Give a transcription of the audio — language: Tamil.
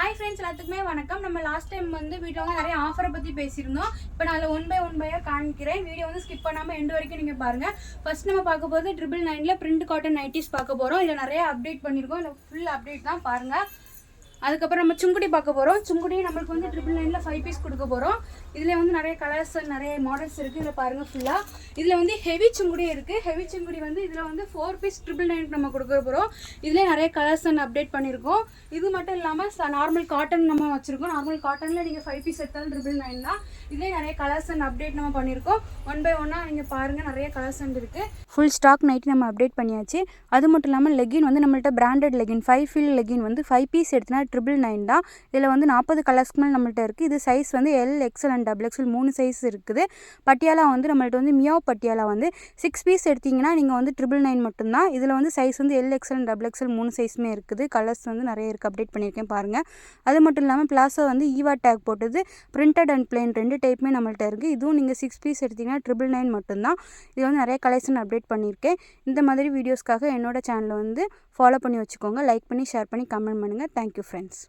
Hi friends, எல்லாத்துக்குமே வணக்கம். நம்ம லாஸ்ட் டைம் வந்து வீடியோல நிறைய ஆஃபரை பத்தி பேசியிருந்தோம். இப்போ நான் ஒன் பை ஒன் பையா காமிக்கிறேன். வீடியோ வந்து ஸ்கிப் பண்ணாம எண்ட் வரைக்கும் நீங்க பாருங்க. ஃபர்ஸ்ட் நம்ம பார்க்க போறது 999ல பிரிண்ட் காட்டன் நைட்டிஸ் பார்க்க போறோம். இத நிறைய அப்டேட் பண்ணிருக்கோம். இல்ல ஃபுல் அப்டேட் தான் பாருங்க. அதுக்கப்புறம் நம்ம சுங்குடி பார்க்க போறோம். சுங்குடி நம்மளுக்கு வந்து 999ல 5 பீஸ் கொடுக்க போறோம். இதுல வந்து நிறைய கலர்ஸ் நிறைய மாடல்ஸ் இருக்கு. இத பாருங்க ஃபுல்லா. இதுல வந்து ஹெவி சுங்குடி இருக்கு. ஹெவி சுங்குடி வந்து இதுல வந்து 4 பீஸ் 999 நம்ம கொடுக்க போறோம். இதுல நிறைய கலர்ஸ் அப்டேட் பண்ணிருக்கோம். இது மட்டும் இல்லாம நார்மல் காட்டன் நம்ம வச்சிருக்கோம். நார்மல் காட்டன்ல நீங்க 5 பீஸ் எடுத்தாலும் 999 தான். இதுல நிறைய கலர்ஸ் அப்டேட் நம்ம பண்ணிருக்கோம். ஒன் பை ஒன்னா நீங்க பாருங்க நிறைய கலர்ஸ் இருக்கு. ஃபுல் ஸ்டாக் நைட் நம்ம அப்டேட் பண்ணியாச்சு. அது மட்டும் இல்லாம லெகின் வந்து நம்மள்ட்ட பிராண்டட் லெகின் 5 ஃபீல் லெகின் வந்து 5 பீஸ் எடுத்தனா 999 தான். இதில் வந்து 40 கலர்ஸ்க்கு மேலே நம்மள்ட்ட இருக்குது. இது சைஸ் வந்து L XL and double XL 3 size இருக்குது. பட்டியாலா வந்து நம்மள்ட்ட வந்து மியாவ் பட்டியாலா வந்து 6 பீஸ் எடுத்திங்கன்னா நீங்கள் வந்து 999 மட்டும்தான். இதில் வந்து சைஸ் வந்து L XL and double XL 3 சைஸுமே இருக்குது. கலர்ஸ் வந்து நிறைய இருக்குது, அப்டேட் பண்ணியிருக்கேன் பாருங்கள். அது மட்டும் இல்லாமல் பிளாஸோ வந்து ஈவா டேக் போட்டது பிரிண்டட் அண்ட் பிளெயின் 2 டைப்புமே நம்மள்ட்ட இருக்குது. இதுவும் நீங்கள் 6 பீஸ் எடுத்திங்கன்னா 999 மட்டும்தான். இதில் வந்து நிறைய கலெக்ஷன் அப்டேட் பண்ணியிருக்கேன். இந்த மாதிரி வீடியோஸ்க்காக என்னோட சேனலை வந்து ஃபாலோ பண்ணி வச்சுக்கோங்க. லைக் பண்ணி ஷேர் பண்ணி கமெண்ட் பண்ணுங்கள். Thank you friends.